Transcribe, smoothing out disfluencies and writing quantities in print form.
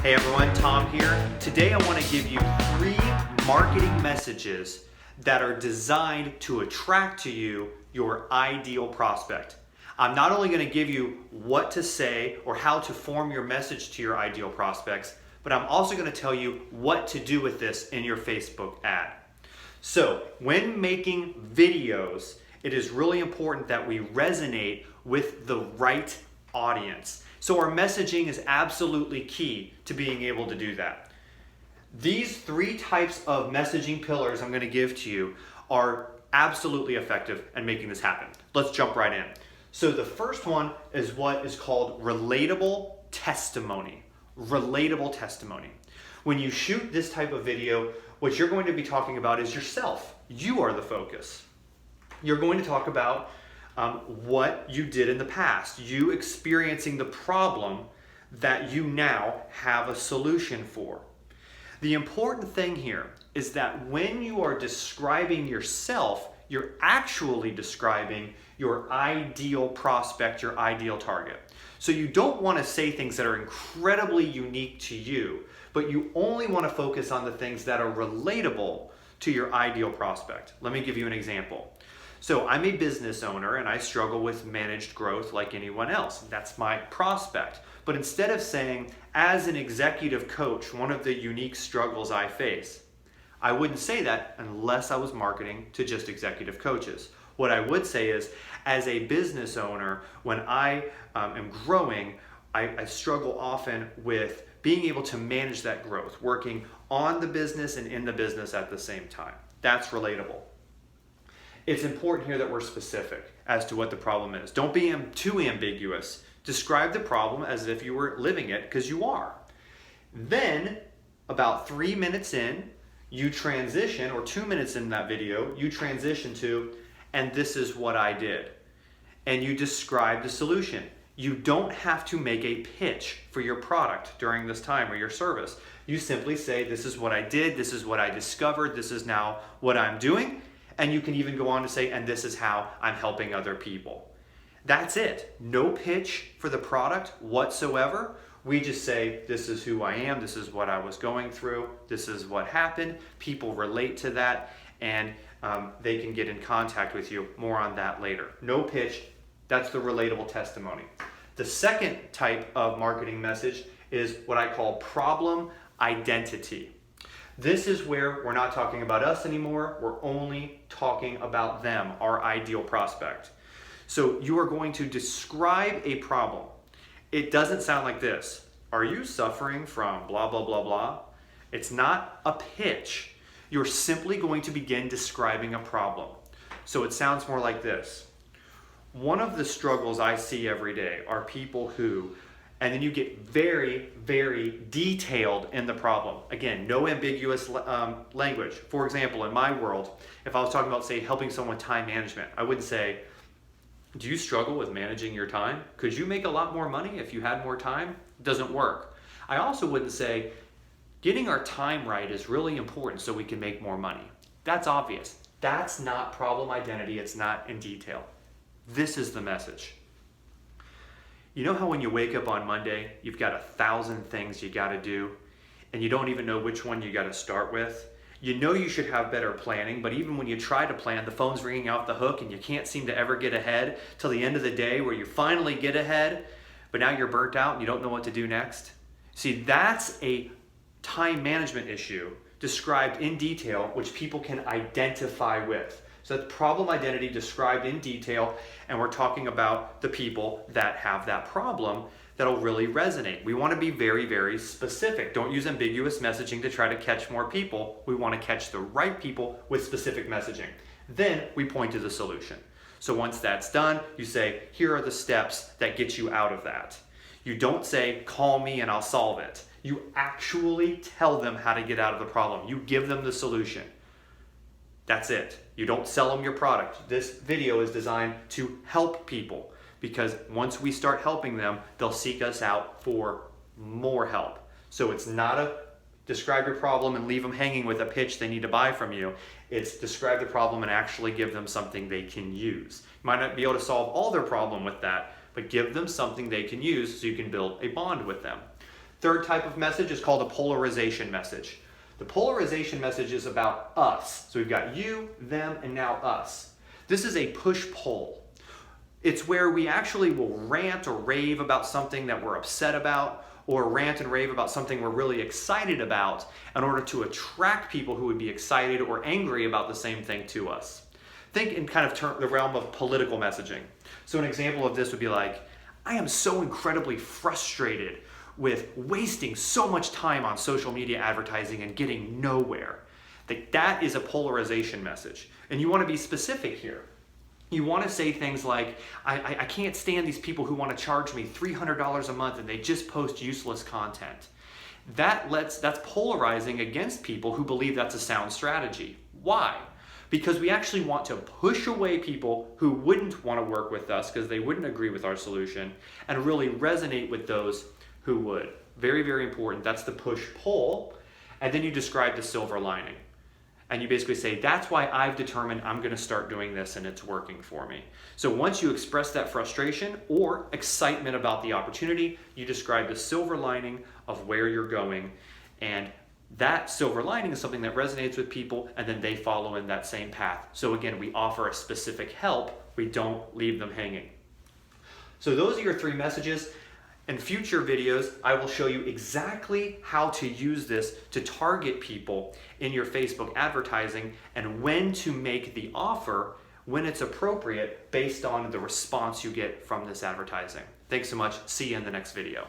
Hey everyone, Tom here. Today I want to give you 3 marketing messages that are designed to attract to you your ideal prospect. I'm not only going to give you what to say or how to form your message to your ideal prospects, but I'm also going to tell you what to do with this in your Facebook ad. So, when making videos, it is really important that we resonate with the right audience. So our messaging is absolutely key to being able to do that. These 3 types of messaging pillars I'm going to give to you are absolutely effective at making this happen. Let's jump right in. So the first one is what is called Relatable Testimony. Relatable Testimony. When you shoot this type of video, what you're going to be talking about is yourself. You are the focus. You're going to talk about what you did in the past, you experiencing the problem that you now have a solution for. The important thing here is that when you are describing yourself, you're actually describing your ideal prospect, your ideal target. So you don't want to say things that are incredibly unique to you, but you only want to focus on the things that are relatable to your ideal prospect. Let me give you an example. So I'm a business owner and I struggle with managed growth like anyone else. That's my prospect. But instead of saying, as an executive coach, one of the unique struggles I face, I wouldn't say that unless I was marketing to just executive coaches. What I would say is, as a business owner, when I am growing, I struggle often with being able to manage that growth, working on the business and in the business at the same time. That's relatable. It's important here that we're specific as to what the problem is. Don't be too ambiguous. Describe the problem as if you were living it, because you are. Then, about 3 minutes in, you transition, or 2 minutes in that video, you transition to, and this is what I did. And you describe the solution. You don't have to make a pitch for your product during this time or your service. You simply say, this is what I did, this is what I discovered, this is now what I'm doing. And you can even go on to say, and this is how I'm helping other people. That's it. No pitch for the product whatsoever. We just say, this is who I am, this is what I was going through, this is what happened. People relate to that, and they can get in contact with you. More on that later. No pitch. That's the relatable testimony. The second type of marketing message is what I call problem identity. This is where we're not talking about us anymore. We're only talking about them, our ideal prospect. So you are going to describe a problem. It doesn't sound like this. Are you suffering from blah, blah, blah, blah? It's not a pitch. You're simply going to begin describing a problem. So it sounds more like this. One of the struggles I see every day are people who, and then you get very, very detailed in the problem. Again, no ambiguous language. For example, in my world, if I was talking about, say, helping someone with time management, I wouldn't say, do you struggle with managing your time? Could you make a lot more money if you had more time? It doesn't work. I also wouldn't say, getting our time right is really important so we can make more money. That's obvious. That's not problem identity. It's not in detail. This is the message. You know how when you wake up on Monday, you've got 1,000 things you got to do, and you don't even know which one you got to start with? You know you should have better planning, but even when you try to plan, the phone's ringing off the hook and you can't seem to ever get ahead till the end of the day where you finally get ahead, but now you're burnt out and you don't know what to do next. See, that's a time management issue described in detail, which people can identify with. So that's problem identity described in detail, and we're talking about the people that have that problem that'll really resonate. We want to be very, very specific. Don't use ambiguous messaging to try to catch more people. We want to catch the right people with specific messaging. Then we point to the solution. So once that's done, you say, here are the steps that get you out of that. You don't say, call me and I'll solve it. You actually tell them how to get out of the problem. You give them the solution. That's it. You don't sell them your product. This video is designed to help people, because once we start helping them, they'll seek us out for more help. So it's not a describe your problem and leave them hanging with a pitch they need to buy from you. It's describe the problem and actually give them something they can use. You might not be able to solve all their problem with that, but give them something they can use so you can build a bond with them. Third type of message is called a polarization message. The polarization message is about us. So we've got you, them, and now us. This is a push-pull. It's where we actually will rant or rave about something that we're upset about, or rant and rave about something we're really excited about in order to attract people who would be excited or angry about the same thing to us. Think in kind of the realm of political messaging. So an example of this would be like, I am so incredibly frustrated with wasting so much time on social media advertising and getting nowhere. That is a polarization message. And you want to be specific here. You want to say things like, I can't stand these people who want to charge me $300 a month and they just post useless content. That's polarizing against people who believe that's a sound strategy. Why? Because we actually want to push away people who wouldn't want to work with us because they wouldn't agree with our solution, and really resonate with those who would. Very, very important. That's the push-pull. And then you describe the silver lining. And you basically say, that's why I've determined I'm going to start doing this and it's working for me. So once you express that frustration or excitement about the opportunity, you describe the silver lining of where you're going. And that silver lining is something that resonates with people, and then they follow in that same path. So again, we offer a specific help. We don't leave them hanging. So those are your 3 messages. In future videos, I will show you exactly how to use this to target people in your Facebook advertising and when to make the offer when it's appropriate based on the response you get from this advertising. Thanks so much. See you in the next video.